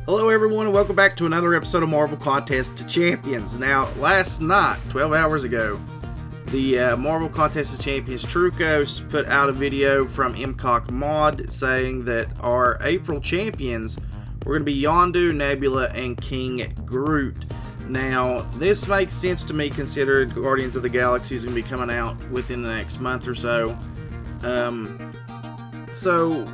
Hello everyone and welcome back to another episode of Marvel Contest of Champions. Now, last night, 12 hours ago, the Marvel Contest of Champions Trucos put out a video from MCOC Mod saying that our April champions were going to be Yondu, Nebula, and King Groot. Now, this makes sense to me considering Guardians of the Galaxy is going to be coming out within the next month or so. So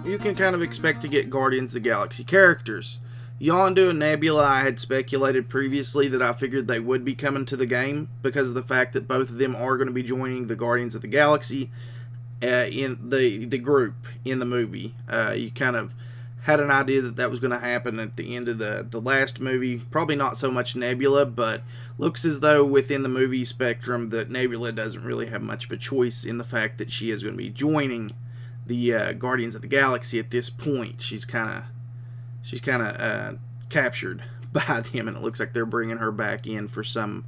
you can kind of expect to get Guardians of the Galaxy characters. Yondu and Nebula, I had speculated previously that I figured they would be coming to the game because of the fact that both of them are going to be joining the Guardians of the Galaxy in the group in the movie. You kind of had an idea that that was going to happen at the end of the last movie. Probably not so much Nebula, but looks as though within the movie spectrum that Nebula doesn't really have much of a choice in the fact that she is going to be joining the Guardians of the Galaxy at this point. She's kind of captured by them, and it looks like they're bringing her back in for some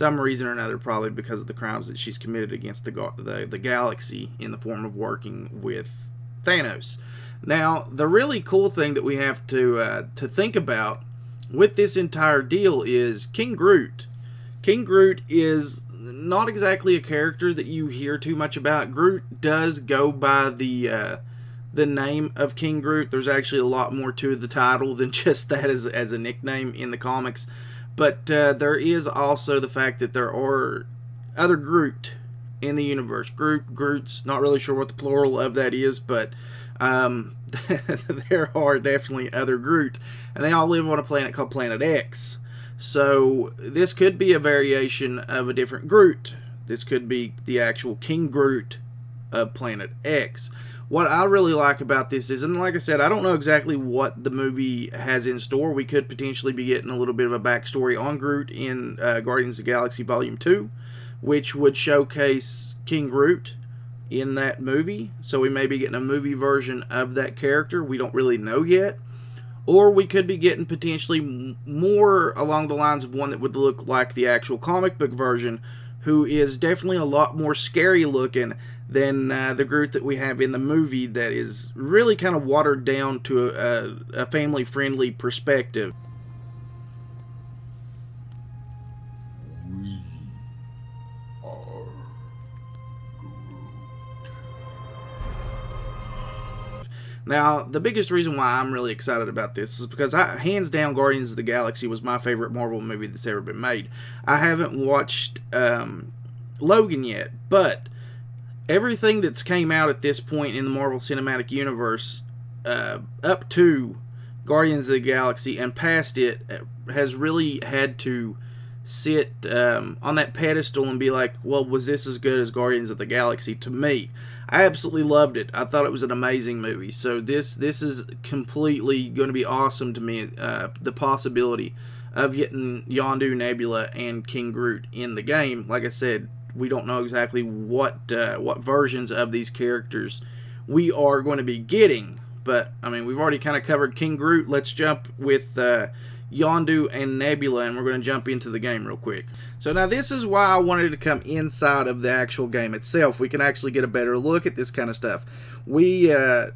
reason or another, probably because of the crimes that she's committed against the galaxy in the form of working with Thanos. Now, the really cool thing that we have to think about with this entire deal is King Groot. King Groot is not exactly a character that you hear too much about. Groot does go by the name of King Groot. There's actually a lot more to the title than just that as a nickname in the comics. But there is also the fact that there are other Groot in the universe. Groots, not really sure what the plural of that is, but there are definitely other Groot. And they all live on a planet called Planet X. So this could be a variation of a different Groot. This could be the actual King Groot of Planet X. What I really like about this is, and like I said, I don't know exactly what the movie has in store. We could potentially be getting a little bit of a backstory on Groot in Guardians of the Galaxy Volume 2, which would showcase King Groot in that movie. So we may be getting a movie version of that character. We don't really know yet. Or we could be getting potentially more along the lines of one that would look like the actual comic book version, who is definitely a lot more scary looking than the Groot that we have in the movie, that is really kind of watered down to a family-friendly perspective. We are Groot. Now, the biggest reason why I'm really excited about this is because hands down, Guardians of the Galaxy was my favorite Marvel movie that's ever been made. I haven't watched Logan yet, but everything that's came out at this point in the Marvel Cinematic Universe up to Guardians of the Galaxy and past it has really had to sit on that pedestal and be like, well, was this as good as Guardians of the Galaxy to me? I absolutely loved it. I thought it was an amazing movie. So this is completely going to be awesome to me, the possibility of getting Yondu, Nebula, and King Groot in the game. Like I said, we don't know exactly what versions of these characters we are going to be getting. But, I mean, we've already kind of covered King Groot. Let's jump with Yondu and Nebula, and we're going to jump into the game real quick. So now this is why I wanted to come inside of the actual game itself. We can actually get a better look at this kind of stuff. We have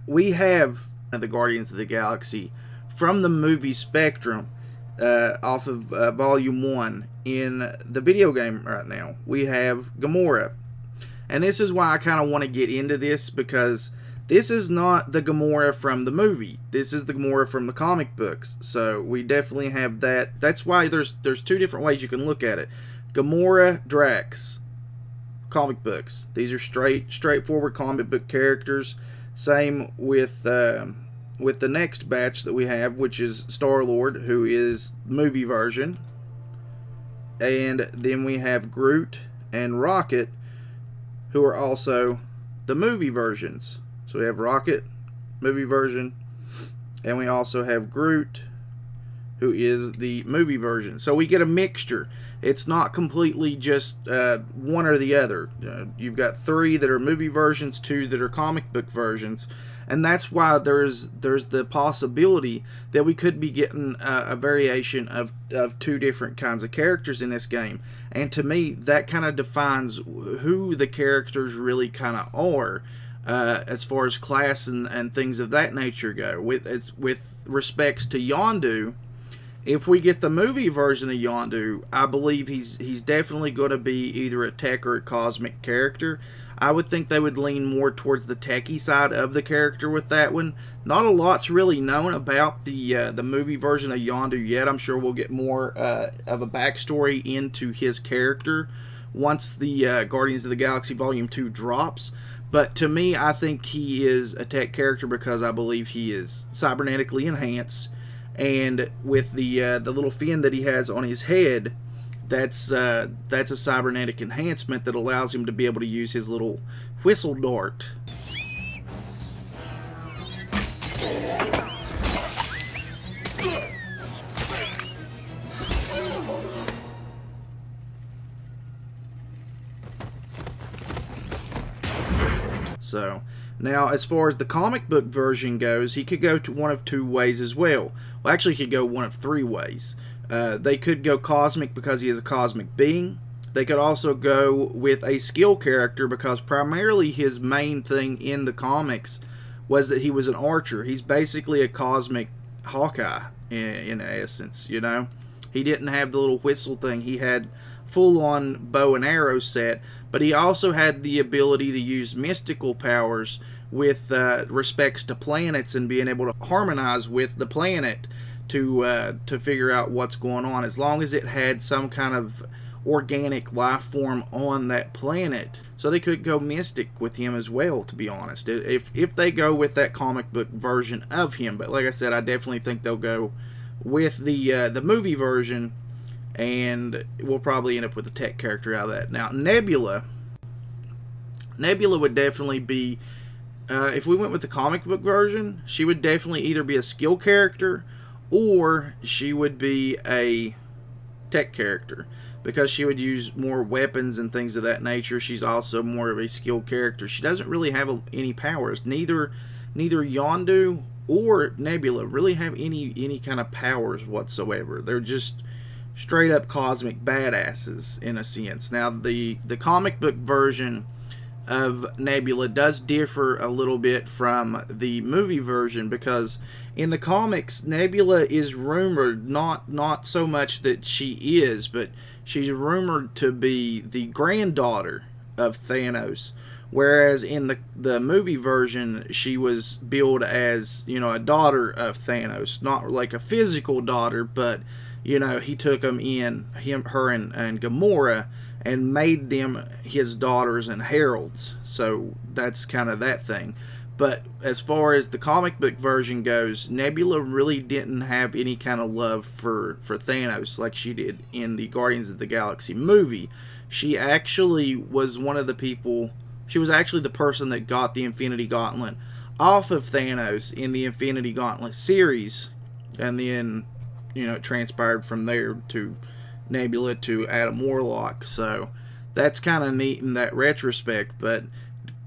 the Guardians of the Galaxy from the movie spectrum off of Volume 1 in the video game right now. We have Gamora. And this is why I kind of want to get into this, because this is not the Gamora from the movie. This is the Gamora from the comic books. So we definitely have that. That's why there's two different ways you can look at it. Gamora, Drax, comic books. These are straightforward comic book characters. Same with the next batch that we have, which is Star-Lord, who is movie version. And then we have Groot and Rocket, who are also the movie versions. So we have Rocket, movie version, and we also have Groot, who is the movie version. So we get a mixture. It's not completely just one or the other. You've got 3 that are movie versions, 2 that are comic book versions, and that's why there's the possibility that we could be getting a variation of 2 different kinds of characters in this game. And to me, that kind of defines who the characters really kind of are. as far as class and things of that nature go. With respects to Yondu, if we get the movie version of Yondu, I believe he's definitely going to be either a tech or a cosmic character. I would think they would lean more towards the techie side of the character with that one. Not a lot's really known about the movie version of Yondu yet. I'm sure we'll get more of a backstory into his character once the Guardians of the Galaxy Volume 2 drops. But to me, I think he is a tech character because I believe he is cybernetically enhanced. And with the little fin that he has on his head, that's a cybernetic enhancement that allows him to be able to use his little whistle dart. So, now as far as the comic book version goes, he could go to one of two ways as well. Well, actually, he could go one of three ways. They could go cosmic because he is a cosmic being. They could also go with a skill character because primarily his main thing in the comics was that he was an archer. He's basically a cosmic Hawkeye in essence, you know. He didn't have the little whistle thing. He had full-on bow and arrow set, but he also had the ability to use mystical powers with respects to planets and being able to harmonize with the planet to figure out what's going on, as long as it had some kind of organic life form on that planet. So they could go mystic with him as well, to be honest, if they go with that comic book version of him. But like I said, I definitely think they'll go with the movie version, and we'll probably end up with a tech character out of that. Now, Nebula would definitely be, if we went with the comic book version, she would definitely either be a skill character or she would be a tech character, because she would use more weapons and things of that nature. She's also more of a skill character. She doesn't really have any powers. Neither Yondu or Nebula really have any kind of powers whatsoever. They're just straight up cosmic badasses in a sense. Now, the comic book version of Nebula does differ a little bit from the movie version, because in the comics, Nebula is rumored, not so much that she is, but she's rumored to be the granddaughter of Thanos, whereas in the movie version, she was billed as, you know, a daughter of Thanos, not like a physical daughter, but, you know, he took her and Gamora and made them his daughters and heralds. So that's kind of that thing. But as far as the comic book version goes, Nebula really didn't have any kind of love for Thanos like she did in the Guardians of the Galaxy movie. She actually was one of the people, she was actually the person that got the Infinity Gauntlet off of Thanos in the Infinity Gauntlet series. And then, you know, it transpired from there to Nebula to Adam Warlock. So that's kind of neat in that retrospect, but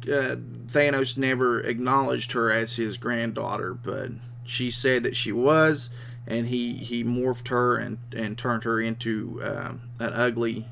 Thanos never acknowledged her as his granddaughter, but she said that she was, and he morphed her and turned her into an ugly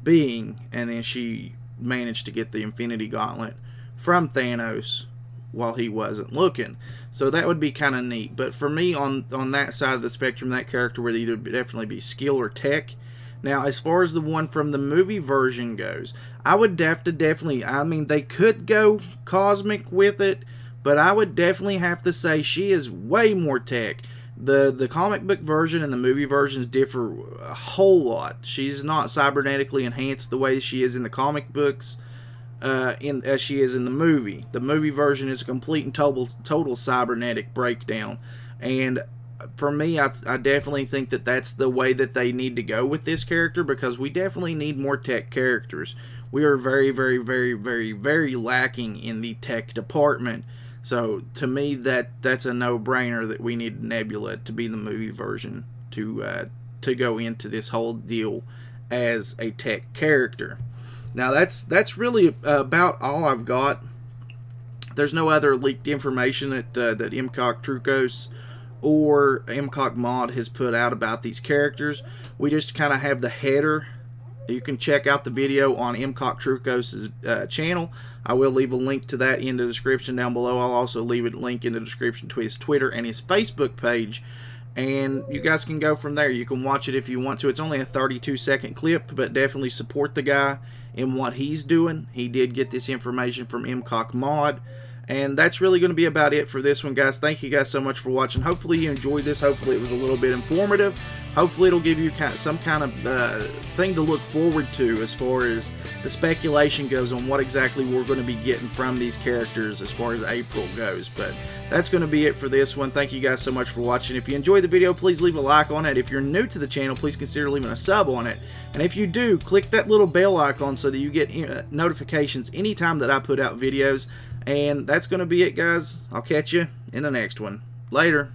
being, and then she managed to get the Infinity Gauntlet from Thanos while he wasn't looking. So that would be kind of neat. But for me, on that side of the spectrum, that character would either definitely be skill or tech. Now, as far as the one from the movie version goes, I would definitely, I mean, they could go cosmic with it, but I would definitely have to say she is way more tech. The comic book version and the movie versions differ a whole lot. She's not cybernetically enhanced the way she is in the comic books, as she is in the movie. The movie version is a complete and total cybernetic breakdown, and for me, I definitely think that that's the way that they need to go with this character, because we definitely need more tech characters. We are very, very, very, very, very lacking in the tech department. So to me, that's a no-brainer that we need Nebula to be the movie version to go into this whole deal as a tech character. Now that's really about all I've got. There's no other leaked information that MCOC Trucos or MCOC Mod has put out about these characters. We just kind of have the header you can check out the video on MCOC Trucos' channel. I will leave a link to that in the description down below. I'll also leave a link in the description to his Twitter and his Facebook page. And you guys can go from there. You can watch it if you want to. It's only a 32-second clip, but definitely support the guy in what he's doing. He did get this information from MCOC Mod. And that's really going to be about it for this one, guys. Thank you guys so much for watching. Hopefully you enjoyed this. Hopefully it was a little bit informative. Hopefully it'll give you some kind of thing to look forward to as far as the speculation goes on what exactly we're going to be getting from these characters as far as April goes. But that's going to be it for this one. Thank you guys so much for watching. If you enjoyed the video, please leave a like on it. If you're new to the channel, please consider leaving a sub on it. And if you do, click that little bell icon so that you get notifications anytime that I put out videos. And that's going to be it, guys. I'll catch you in the next one. Later.